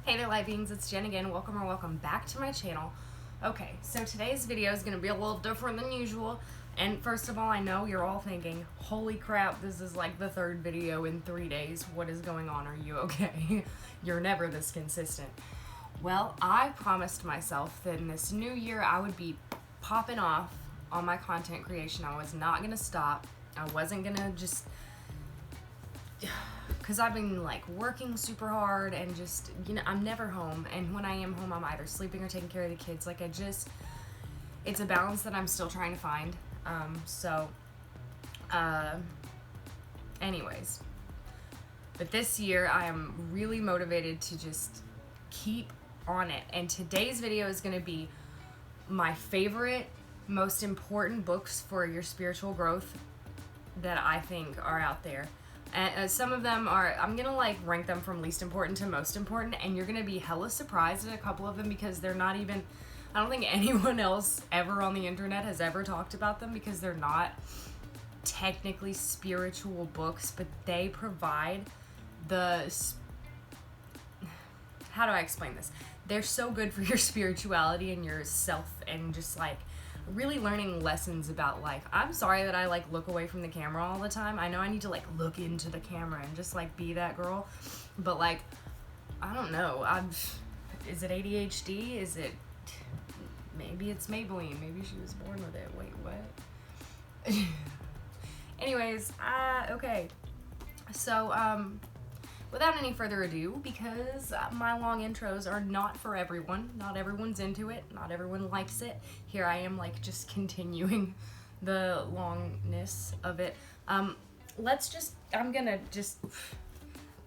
Hey there, light beings, it's Jen again. Welcome back to my channel. Okay, so today's video is going to be a little different than usual. And first of all, I know you're all thinking, holy crap, this is like the third video in 3 days. What is going on? Are you okay? You're never this consistent. Well, I promised myself that in this new year I would be popping off on my content creation. I was not going to stop. I wasn't going to just... because I've been like working super hard and just, I'm never home, and when I am home I'm either sleeping or taking care of the kids. Like it's a balance that I'm still trying to find. Anyways, but this year I am really motivated to just keep on it, and today's video is going to be my favorite, most important books for your spiritual growth that I think are out there. And some of them are, I'm gonna like rank them from least important to most important, and you're gonna be hella surprised at a couple of them because they're not even, I don't think anyone else ever on the internet has ever talked about them, because they're not technically spiritual books, but they provide how do I explain this? They're so good for your spirituality and your self, and just like really learning lessons about life. I'm sorry that I like look away from the camera all the time. I know I need to like look into the camera and just like be that girl, but like I don't know. Is it ADHD? Is it, maybe it's Maybelline? Maybe she was born with it. Wait, what? Anyways, okay. So without any further ado, because my long intros are not for everyone, not everyone's into it, not everyone likes it, here I am like just continuing the longness of it. I'm gonna just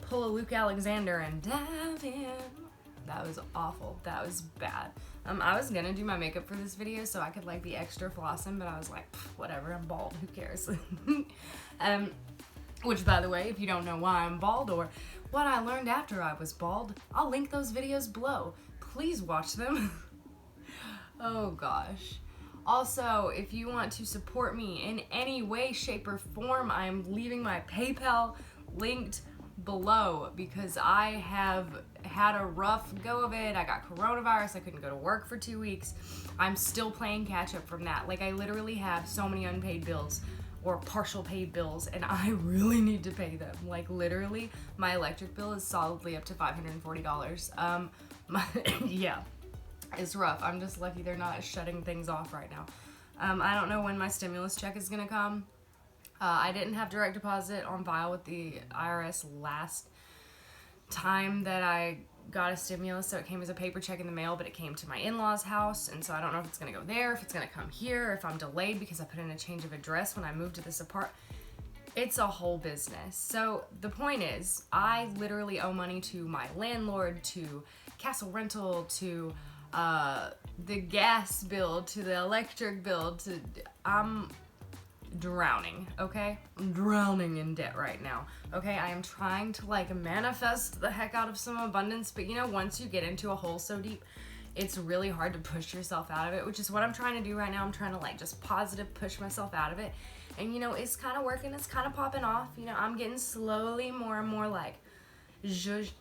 pull a Luke Alexander and dive in. That was awful. That was bad. I was gonna do my makeup for this video so I could like be extra flossing, but I was like, whatever, I'm bald, who cares? Which, by the way, if you don't know why I'm bald or what I learned after I was bald, I'll link those videos below. Please watch them. Oh gosh. Also, if you want to support me in any way, shape, or form, I'm leaving my PayPal linked below, because I have had a rough go of it. I got coronavirus. I couldn't go to work for 2 weeks. I'm still playing catch up from that. Like, I literally have so many unpaid bills or partial paid bills, and I really need to pay them. Like, literally, my electric bill is solidly up to $540. Yeah, it's rough. I'm just lucky they're not shutting things off right now. I don't know when my stimulus check is gonna come. I didn't have direct deposit on file with the IRS last time that I got a stimulus, so it came as a paper check in the mail, but it came to my in-laws' house, and so I don't know if it's gonna go there, if it's gonna come here, if I'm delayed because I put in a change of address when I moved to this apartment. It's a whole business. So the point is, I literally owe money to my landlord, to Castle Rental, to the gas bill, to the electric bill, to I'm drowning, okay? I'm drowning in debt right now, okay? I am trying to like manifest the heck out of some abundance, but once you get into a hole so deep, it's really hard to push yourself out of it, which is what I'm trying to do right now. I'm trying to like just positive push myself out of it, and it's kind of working, it's kind of popping off. I'm getting slowly more and more like zhuzhed.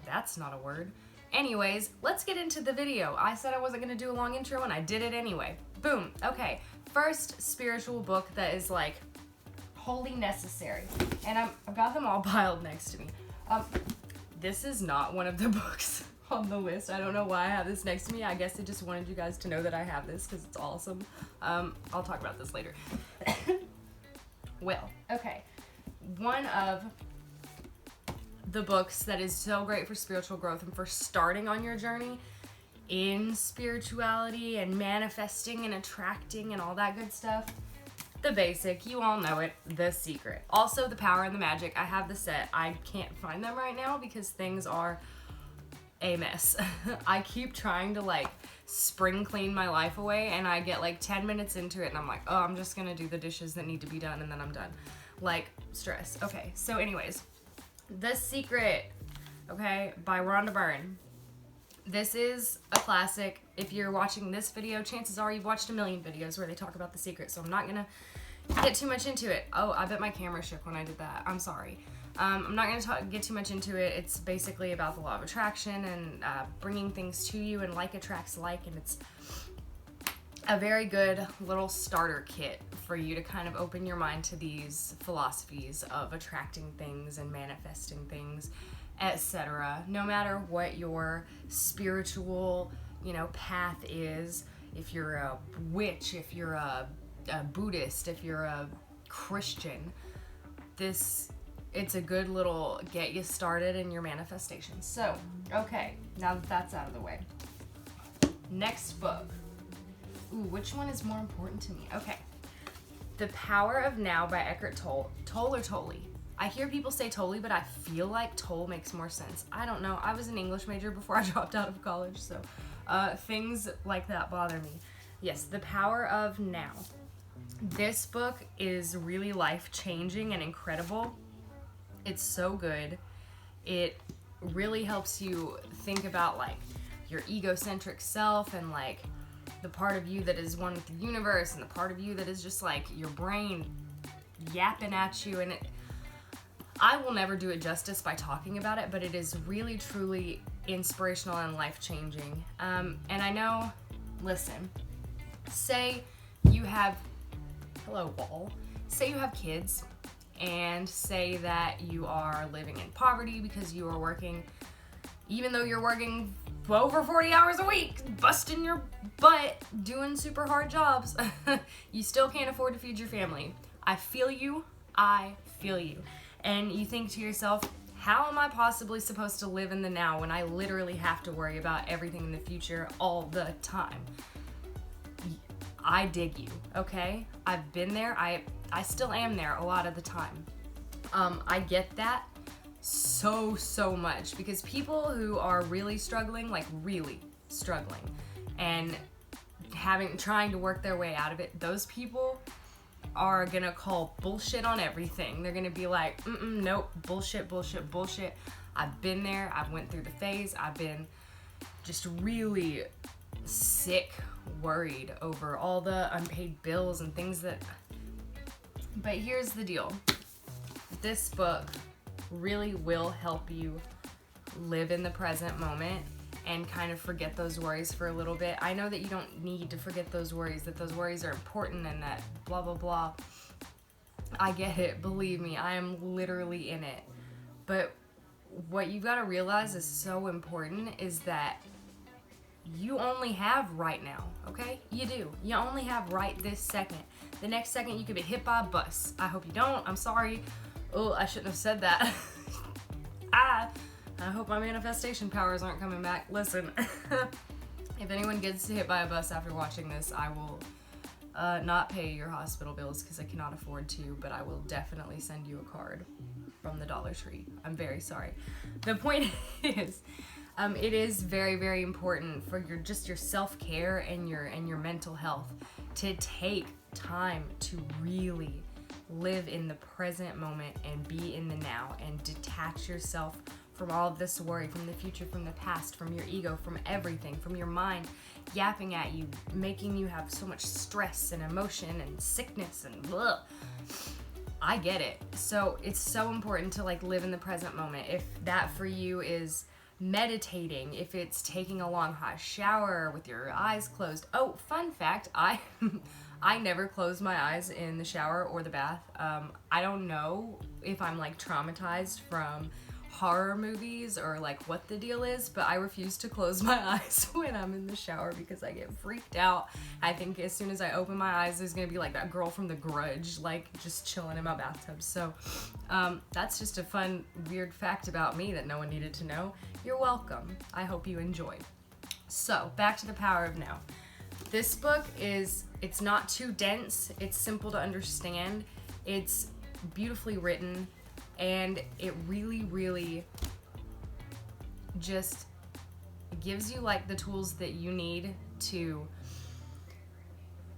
That's not a word. Anyways, let's get into the video. I said I wasn't gonna do a long intro, and I did it anyway. Boom. Okay, first spiritual book that is like wholly necessary, and I've got them all piled next to me. This is not one of the books on the list. I don't know why I have this next to me. I guess I just wanted you guys to know that I have this because it's awesome. I'll talk about this later. Well, okay, one of the books that is so great for spiritual growth and for starting on your journey in spirituality and manifesting and attracting and all that good stuff. The basic, you all know it, The Secret. Also, The Power and the Magic. I have the set. I can't find them right now because things are a mess. I keep trying to like spring clean my life away, and I get like 10 minutes into it and I'm like, oh, I'm just gonna do the dishes that need to be done, and then I'm done. Like, stress. Okay, so anyways, The Secret, okay, by Rhonda Byrne. This is a classic. If you're watching this video, chances are you've watched a million videos where they talk about The Secret, so I'm not gonna get too much into it. Oh, I bet my camera shook when I did that. I'm sorry. I'm not going to get too much into it. It's basically about the law of attraction and bringing things to you, and like attracts like, and it's a very good little starter kit for you to kind of open your mind to these philosophies of attracting things and manifesting things, etc. No matter what your spiritual, path is, if you're a witch, if you're a Buddhist, if you're a Christian, it's a good little get you started in your manifestation. So, okay, now that that's out of the way. Next book. Ooh, which one is more important to me? Okay. The Power of Now by Eckhart Tolle. Tolle or Tolle? I hear people say Tolle, but I feel like Tolle makes more sense. I don't know. I was an English major before I dropped out of college, so things like that bother me. Yes, The Power of Now. This book is really life-changing and incredible. It's so good. It really helps you think about, like, your egocentric self and, like, the part of you that is one with the universe and the part of you that is just like your brain yapping at you. And I will never do it justice by talking about it, but it is really truly inspirational and life-changing. And I know, listen, say you have, hello wall, say you have kids, and say that you are living in poverty because you are working, even though you're working over 40 hours a week, busting your butt, doing super hard jobs, you still can't afford to feed your family. I feel you. And you think to yourself, how am I possibly supposed to live in the now when I literally have to worry about everything in the future all the time? I dig you, okay? I've been there. I still am there a lot of the time. I get that so much, because people who are really struggling, and trying to work their way out of it, those people are gonna call bullshit on everything. They're gonna be like, nope, bullshit. I've been there. I've went through the phase. I've been just really sick, worried over all the unpaid bills and things but here's the deal. This book really will help you live in the present moment and kind of forget those worries for a little bit. I know that you don't need to forget those worries, that those worries are important and that blah, blah, blah. I get it. Believe me, I am literally in it. But what you've got to realize is so important is that you only have right now, okay? You do. You only have right this second. The next second you could be hit by a bus. I hope you don't. I'm sorry. Oh, I shouldn't have said that. I hope my manifestation powers aren't coming back. Listen, if anyone gets hit by a bus after watching this, I will not pay your hospital bills because I cannot afford to, but I will definitely send you a card from the Dollar Tree. I'm very sorry. The point is, it is very, very important for your self-care and your mental health to take time to really live in the present moment and be in the now and detach yourself from all of this worry, from the future, from the past, from your ego, from everything, from your mind yapping at you, making you have so much stress and emotion and sickness and blah. I get it. So it's so important to live in the present moment. If that for you is meditating, if it's taking a long hot shower with your eyes closed. Oh, fun fact, I never close my eyes in the shower or the bath. I don't know if I'm traumatized from horror movies or what the deal is, but I refuse to close my eyes when I'm in the shower because I get freaked out. I think as soon as I open my eyes, there's gonna be that girl from The Grudge, just chilling in my bathtub. So that's just a fun, weird fact about me that no one needed to know. You're welcome. I hope you enjoyed. So back to The Power of Now. This book it's not too dense, it's simple to understand, it's beautifully written, and it really, really just gives you the tools that you need to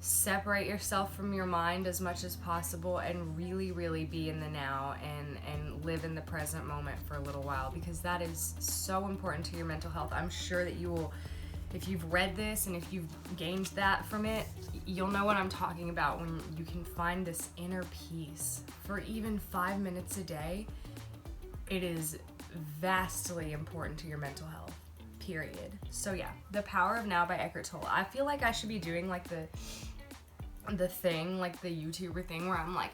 separate yourself from your mind as much as possible and really, really be in the now and live in the present moment for a little while, because that is so important to your mental health. I'm sure that you will, if you've read this and if you've gained that from it, you'll know what I'm talking about when you can find this inner peace for even 5 minutes a day. it is vastly important to your mental health, period. So yeah, The Power of Now by Eckhart Tolle. I feel like I should be doing like the thing, like the YouTuber thing where I'm like,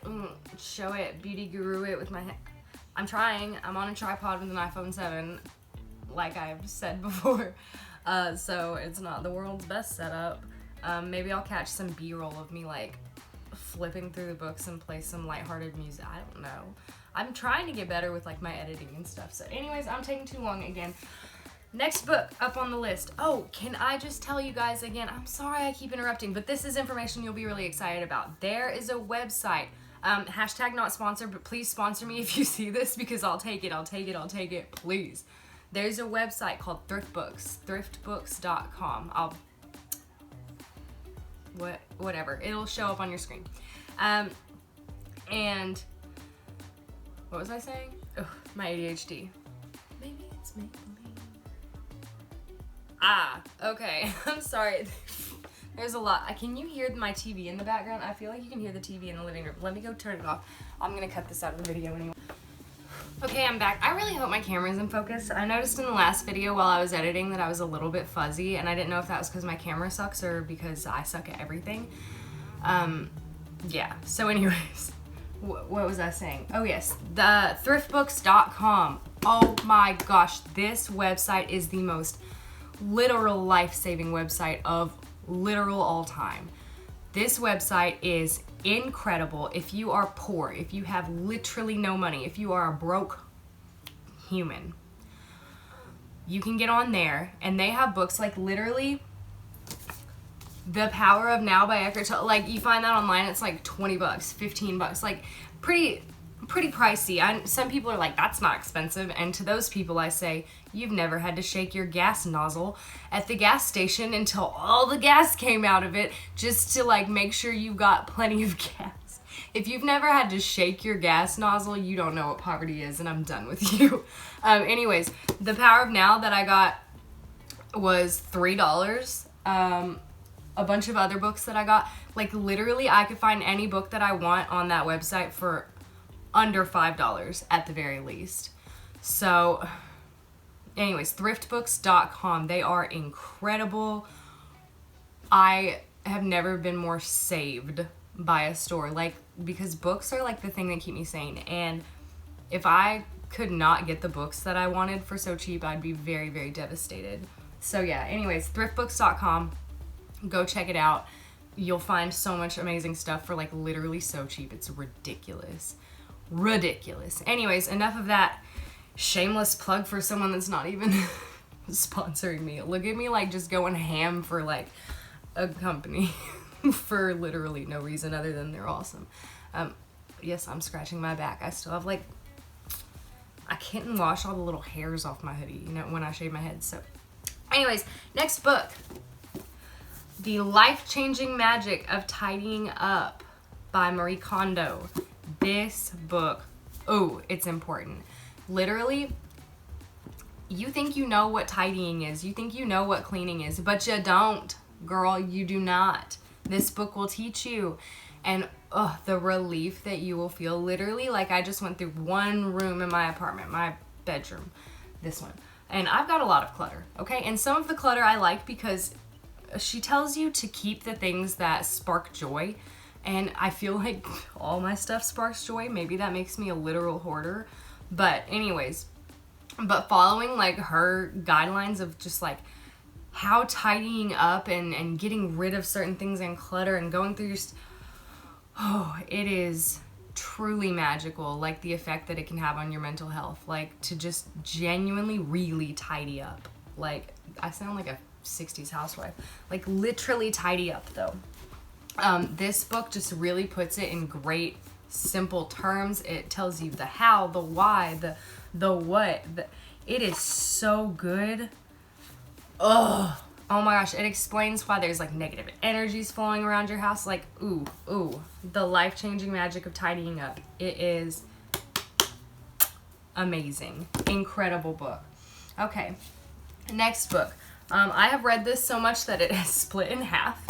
show it, beauty guru it with my hand. I'm trying. I'm on a tripod with an iPhone 7, like I've said before. So it's not the world's best setup. Maybe I'll catch some B-roll of me like flipping through the books and play some lighthearted music. I don't know. I'm trying to get better with like my editing and stuff. So anyways, I'm taking too long again. Next book up on the list. Oh, can I just tell you guys again, I'm sorry I keep interrupting, but this is information you'll be really excited about. There is a website, hashtag not sponsored, but please sponsor me if you see this because I'll take it, please. There's a website called Thrift Books, thriftbooks.com. Whatever, it'll show up on your screen. And what was I saying? Oh, my ADHD. Maybe it's make-believe. Okay. I'm sorry. There's a lot. Can you hear my TV in the background? I feel like you can hear the TV in the living room. Let me go turn it off. I'm gonna cut this out of the video anyway. Okay, I'm back. I really hope my camera's in focus. I noticed in the last video while I was editing that I was a little bit fuzzy, and I didn't know if that was because my camera sucks or because I suck at everything. Yeah. So anyways, what was I saying? Oh yes, the thriftbooks.com. Oh my gosh, this website is the most literal life-saving website of literal all time. This website is incredible. If you are poor, if you have literally no money, if you are a broke human, you can get on there and they have books like literally The Power of Now by Eckhart Tolle. Like you find that online, it's like $20, $15, like pretty pricey. Some people are like, that's not expensive. And to those people I say, you've never had to shake your gas nozzle at the gas station until all the gas came out of it just to like make sure you've got plenty of gas. If you've never had to shake your gas nozzle, you don't know what poverty is, and I'm done with you. Anyways, The Power of Now that I got was $3. A bunch of other books that I got, like literally I could find any book that I want on that website for under $5 at the very least. So anyways, thriftbooks.com. They are incredible. I have never been more saved by a store, like, because books are like the thing that keep me sane. And if I could not get the books that I wanted for so cheap, I'd be very, very devastated. So yeah, anyways, thriftbooks.com. Go check it out. You'll find so much amazing stuff for like literally so cheap. It's ridiculous. Anyways, enough of that shameless plug for someone that's not even sponsoring me. Look at me like just going ham for like a company for literally no reason other than they're awesome. Yes, I'm scratching my back. I still have like, I can't wash all the little hairs off my hoodie, you know, when I shave my head. So anyways, next book, The Life-Changing Magic of Tidying Up by Marie Kondo. This book, oh, it's important. Literally, you think you know what tidying is. You think you know what cleaning is, but you don't, girl, you do not. This book will teach you. And the relief that you will feel. Literally, like I just went through one room in my apartment, my bedroom, this one. And I've got a lot of clutter, okay? And some of the clutter I like because she tells you to keep the things that spark joy. And I feel like all my stuff sparks joy. Maybe that makes me a literal hoarder. But anyways, but following like her guidelines of just like how tidying up and getting rid of certain things and clutter and going through your it is truly magical, like the effect that it can have on your mental health, like to just genuinely really tidy up. Like I sound like a 60s housewife, like literally tidy up though. This book just really puts it in great simple terms. It tells you the how, the why, the what. It is so good. Oh my gosh, it explains why there's like negative energies flowing around your house. Like, ooh, the life-changing magic of tidying up. It is amazing. Incredible book. Okay, next book. I have read this so much that it has split in half.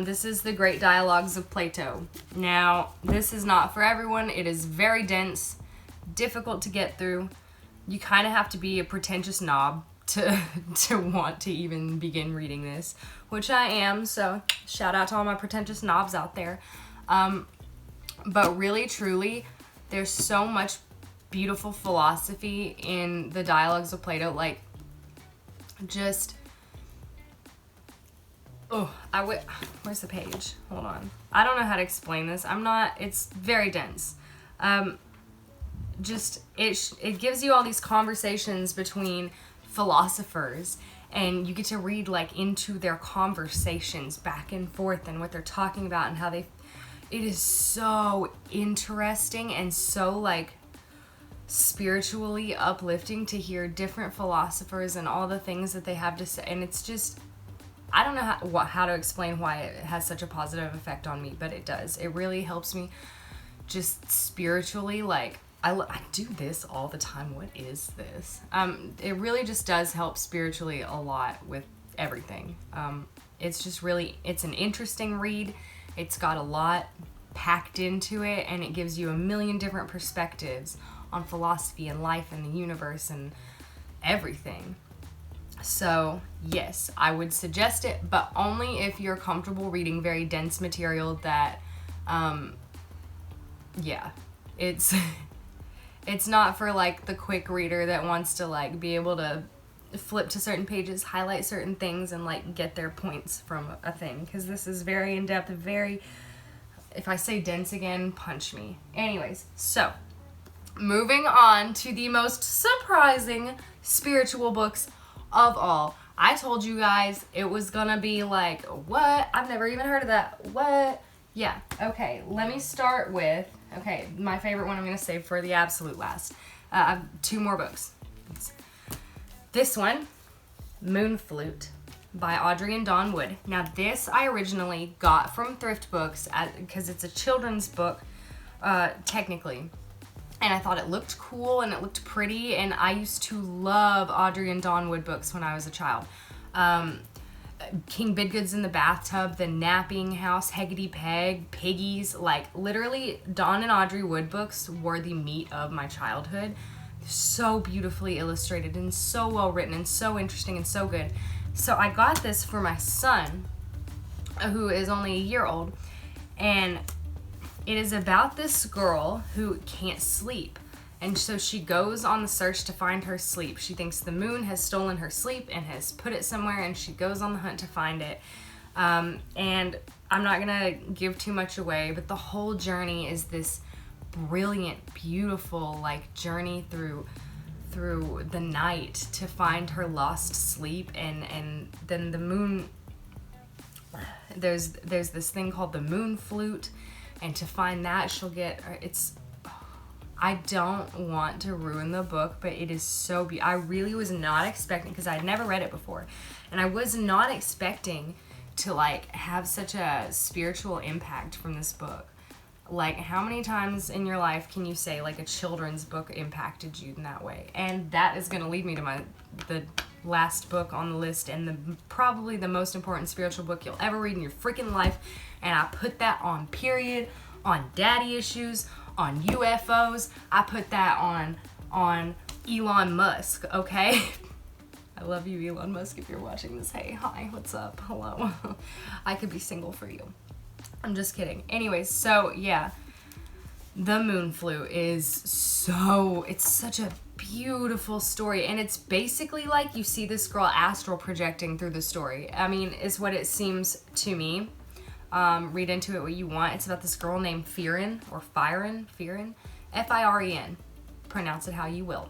This is The Great Dialogues of Plato. Now, this is not for everyone. It is very dense. difficult to get through. You kind of have to be a pretentious knob to want to even begin reading this, which I am, so shout out to all my pretentious knobs out there. But really, truly, there's so much beautiful philosophy in the Dialogues of Plato. Like, just, where's the page? Hold on. I don't know how to explain this. It's very dense. Just, it gives you all these conversations between philosophers, and you get to read, like, into their conversations back and forth and what they're talking about and how it is so interesting and so, like, spiritually uplifting to hear different philosophers and all the things that they have to say. And it's just, I don't know how to explain why it has such a positive effect on me, but it does. It really helps me just spiritually. Like, I do this all the time. What is this? It really just does help spiritually a lot with everything. It's just really, it's an interesting read. It's got a lot packed into it, and it gives you a million different perspectives on philosophy and life and the universe and everything. So yes, I would suggest it, but only if you're comfortable reading very dense material that, it's not for, like, the quick reader that wants to, like, be able to flip to certain pages, highlight certain things, and, like, get their points from a thing, because this is very in-depth, very, if I say dense again, punch me. Anyways, so moving on to the most surprising spiritual books of all. I told you guys it was gonna be like, what? I've never even heard of that. What? Yeah, okay, let me start with, okay, my favorite one I'm gonna save for the absolute last. I have two more books. This one, Moon Flute by Audrey and Dawn Wood. Now this I originally got from Thrift Books because it's a children's book, technically. And I thought it looked cool and it looked pretty, and I used to love Audrey and Dawn Wood books when I was a child. King Bidgood's in the Bathtub, The Napping House, Heggity Peg, Piggies, like literally Dawn and Audrey Wood books were the meat of my childhood. So beautifully illustrated and so well written and so interesting and so good. So I got this for my son, who is only a year old, and it is about this girl who can't sleep. And so she goes on the search to find her sleep. She thinks the moon has stolen her sleep and has put it somewhere, and she goes on the hunt to find it. And I'm not gonna give too much away, but the whole journey is this brilliant, beautiful, like, journey through the night to find her lost sleep. And then the moon, there's this thing called the Moon Flute, and to find that she'll get, I don't want to ruin the book, but it is so beautiful. I really was not expecting, because I'd never read it before, and I was not expecting to, like, have such a spiritual impact from this book. Like, how many times in your life can you say, like, a children's book impacted you in that way? And that is going to lead me to the last book on the list, and probably the most important spiritual book you'll ever read in your freaking life. And I put that on period, on daddy issues, on UFOs. I put that on Elon Musk, okay? I love you, Elon Musk, if you're watching this. Hey, hi, what's up? Hello. I could be single for you. I'm just kidding. Anyways, so yeah, The Moon Flute is it's such a beautiful story, and it's basically like you see this girl astral projecting through the story. I mean, is what it seems to me. Read into it what you want. It's about this girl named Firen, or Firen, F-I-R-E-N. Pronounce it how you will.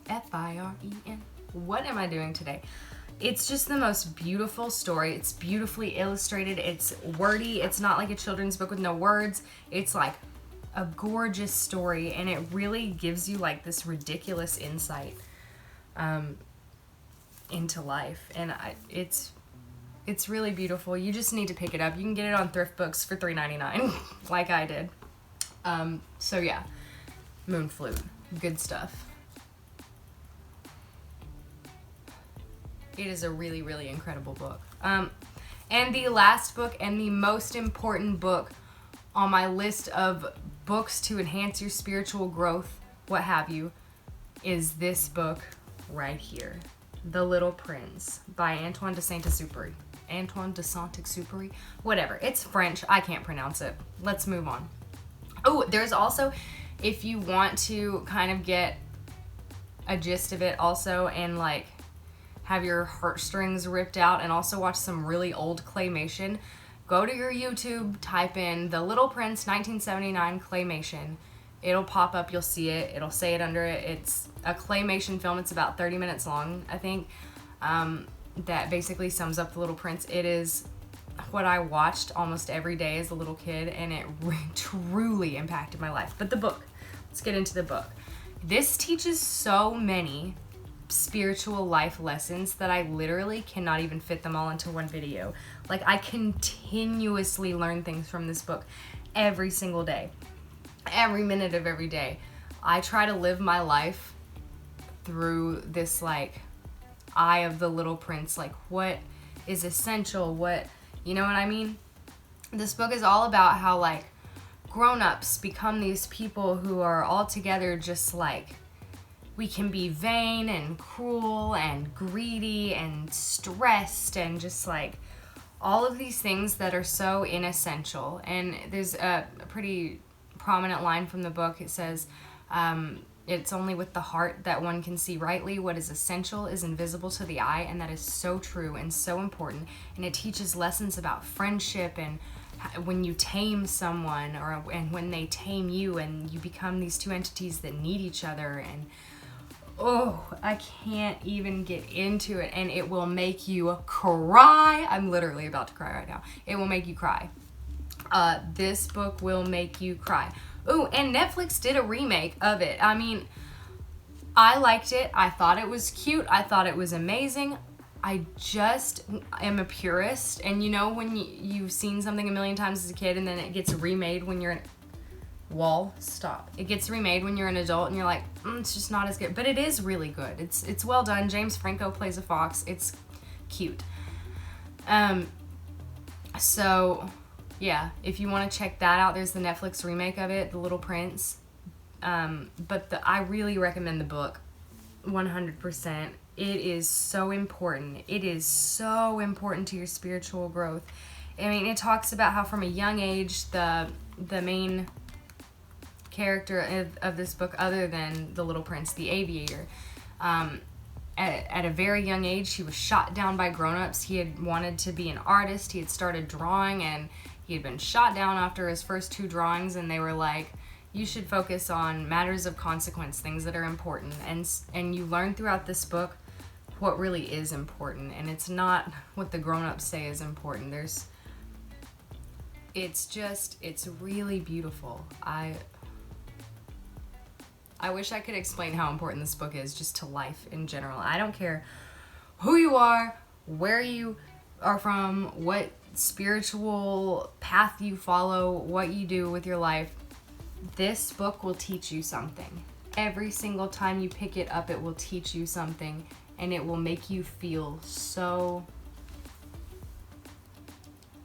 F-I-R-E-N. What am I doing today? It's just the most beautiful story. It's beautifully illustrated. It's wordy. It's not like a children's book with no words. It's like a gorgeous story, and it really gives you, like, this ridiculous insight into life. And it's really beautiful. You just need to pick it up. You can get it on Thrift Books for $3.99, like I did. So yeah, Moon Flute, good stuff. It is a really, really incredible book. And the last book and the most important book on my list of books to enhance your spiritual growth what have you, is this book right here, The Little Prince by Antoine de Saint-Exupéry. Antoine de Saint-Exupéry? Whatever. It's French. I can't pronounce it. Let's move on. Oh, there's also, if you want to kind of get a gist of it also and like have your heartstrings ripped out and also watch some really old claymation, go to your YouTube, type in The Little Prince 1979 claymation. It'll pop up, you'll see it, it'll say it under it. It's a claymation film, it's about 30 minutes long, I think, that basically sums up The Little Prince. It is what I watched almost every day as a little kid, and it truly impacted my life. But the book, let's get into the book. This teaches so many spiritual life lessons that I literally cannot even fit them all into one video. Like, I continuously learn things from this book every single day, every minute of every day. I try to live my life through this like eye of the Little Prince, like what is essential, what, you know what I mean? This book is all about how like grown-ups become these people who are all together just like, we can be vain and cruel and greedy and stressed and just like all of these things that are so inessential. And there's a pretty prominent line from the book. It says, it's only with the heart that one can see rightly. What is essential is invisible to the eye, and that is so true and so important. And it teaches lessons about friendship and when you tame someone and when they tame you, and you become these two entities that need each other. And oh, I can't even get into it, and it will make you cry. I'm literally about to cry right now. It will make you cry. This book will make you cry. Ooh, and Netflix did a remake of it. I mean, I liked it. I thought it was cute. I thought it was amazing. I just am a purist. And you know when you've seen something a million times as a kid and then it gets remade when you're stop. It gets remade when you're an adult and you're like, it's just not as good. But it is really good. It's well done. James Franco plays a fox. It's cute. So yeah, if you want to check that out, there's the Netflix remake of it, The Little Prince. But I really recommend the book, 100%. It is so important. It is so important to your spiritual growth. I mean, it talks about how from a young age, the main character of this book, other than the Little Prince, the aviator, at a very young age, he was shot down by grown-ups. He had wanted to be an artist. He had started drawing, and he had been shot down after his first 2 drawings, and they were like, you should focus on matters of consequence, things that are important. And you learn throughout this book what really is important, and it's not what the grown-ups say is important. It's really beautiful. I wish I could explain how important this book is just to life in general. I don't care who you are, where you are from, what spiritual path you follow, what you do with your life. This book will teach you something. Every single time you pick it up, it will teach you something, and it will make you feel so...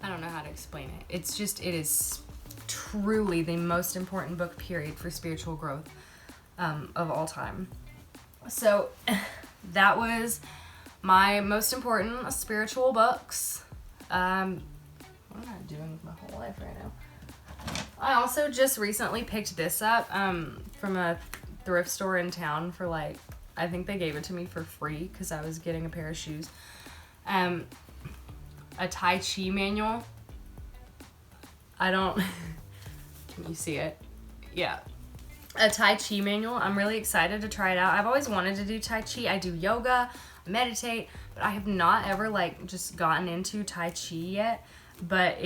I don't know how to explain it. It is truly the most important book, period, for spiritual growth of all time. So that was my most important spiritual books. What am I doing with my whole life right now? I also just recently picked this up from a thrift store in town for like, I think they gave it to me for free because I was getting a pair of shoes. A Tai Chi manual. I don't... Can you see it? Yeah. A Tai Chi manual. I'm really excited to try it out. I've always wanted to do Tai Chi. I do yoga, meditate, but I have not ever like just gotten into Tai Chi yet. But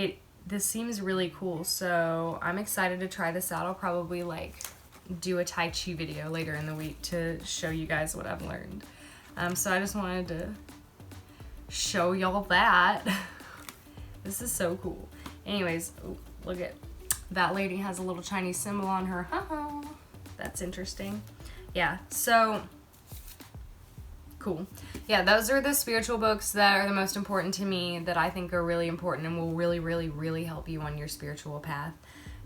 this seems really cool, so I'm excited to try this out. I'll probably like do a Tai Chi video later in the week to show you guys what I've learned. So I just wanted to show y'all that. This is so cool. Anyways, look at that lady has a little Chinese symbol on her. That's interesting. Yeah, so cool. Yeah, those are the spiritual books that are the most important to me, that I think are really important and will really, really, really help you on your spiritual path.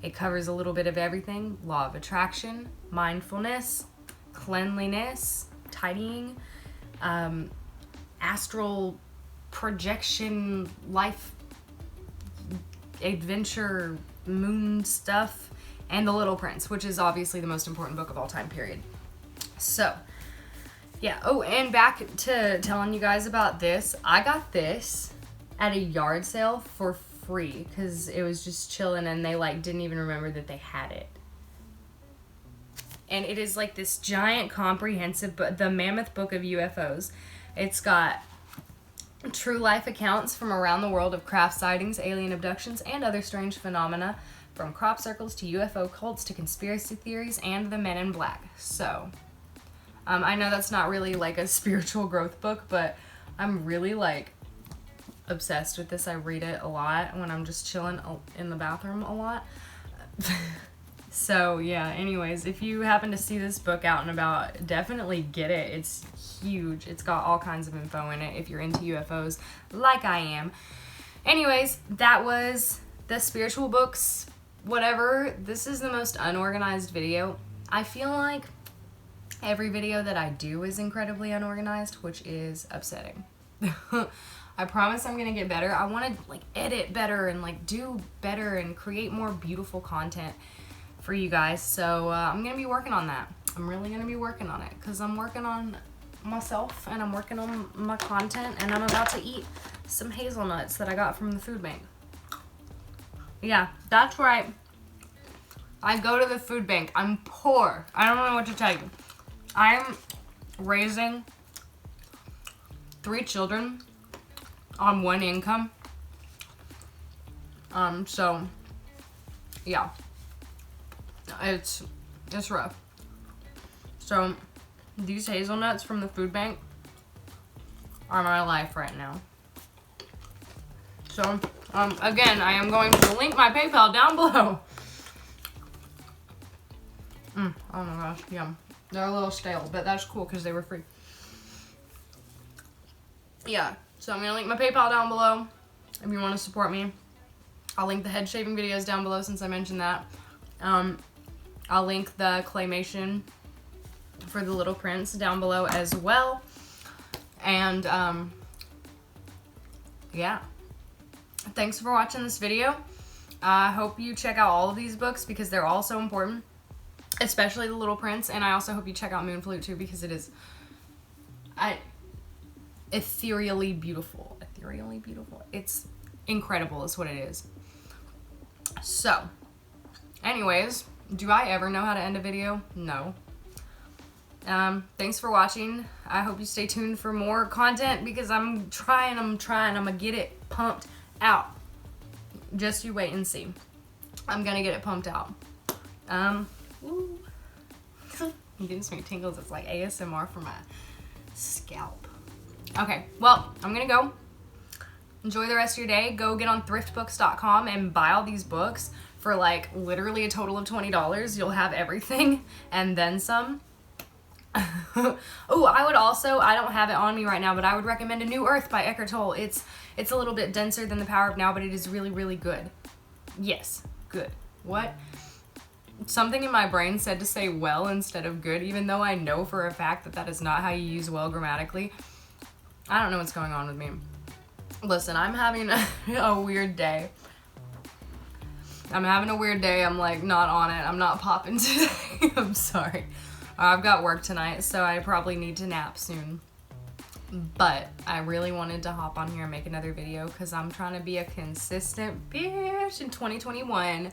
It covers a little bit of everything: law of attraction, mindfulness, cleanliness, tidying, astral projection, life adventure, moon stuff, and The Little Prince, which is obviously the most important book of all time, period. So, yeah. Oh, and back to telling you guys about this. I got this at a yard sale for free because it was just chilling and they like didn't even remember that they had it. And it is like this giant comprehensive book, the Mammoth Book of UFOs. It's got true life accounts from around the world of craft sightings, alien abductions, and other strange phenomena, from crop circles to UFO cults to conspiracy theories and the Men in Black. So, I know that's not really like a spiritual growth book, but I'm really like obsessed with this. I read it a lot when I'm just chilling in the bathroom a lot. So yeah, anyways, if you happen to see this book out and about, definitely get it. It's huge. It's got all kinds of info in it if you're into UFOs like I am. Anyways, that was the spiritual books, whatever. This is the most unorganized video. I feel like every video that I do is incredibly unorganized, which is upsetting. I promise I'm gonna get better. I want to like edit better and like do better and create more beautiful content for you guys. So I'm gonna be working on that. I'm really gonna be working on it because I'm working on myself and I'm working on my content, and I'm about to eat some hazelnuts that I got from the food bank. Yeah, that's right. I go to the food bank. I'm poor. I don't know what to tell you. I'm raising 3 children on 1 income. So yeah, it's rough. So these hazelnuts from the food bank are my life right now. So again, I am going to link my PayPal down below. Oh my gosh, yum. They're a little stale, but that's cool because they were free. Yeah, so I'm going to link my PayPal down below if you want to support me. I'll link the head shaving videos down below since I mentioned that. I'll link the claymation for The Little Prince down below as well. And yeah. Thanks for watching this video. I hope you check out all of these books because they're all so important, especially The Little Prince. And I also hope you check out Moonflute too because it is ethereally beautiful. Ethereally beautiful. It's incredible is what it is. So, anyways, do I ever know how to end a video? No. Thanks for watching. I hope you stay tuned for more content because I'm trying. I'm gonna get it pumped out. Just you wait and see. I'm gonna get it pumped out. Ooh. It gives me tingles. It's like ASMR for my scalp. Okay, well, I'm gonna go. Enjoy the rest of your day. Go get on thriftbooks.com and buy all these books for like literally a total of $20. You'll have everything and then some. Oh, I would also, I don't have it on me right now, but I would recommend A New Earth by Eckhart Tolle. It's a little bit denser than The Power of Now, but it is really, really good. Yes, good. What? Something in my brain said to say well instead of good, even though I know for a fact that that is not how you use well grammatically. I don't know what's going on with me. Listen, I'm having a weird day. I'm having a weird day. I'm like not on it. I'm not popping today. I'm sorry. I've got work tonight, so I probably need to nap soon. But I really wanted to hop on here and make another video because I'm trying to be a consistent bitch in 2021.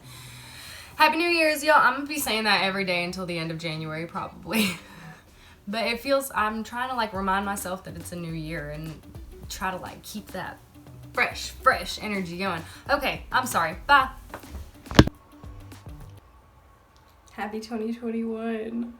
Happy New Year's, y'all. I'm gonna be saying that every day until the end of January, probably. But it feels, I'm trying to like remind myself that it's a new year and try to like keep that fresh energy going. Okay, I'm sorry. Bye. Happy 2021.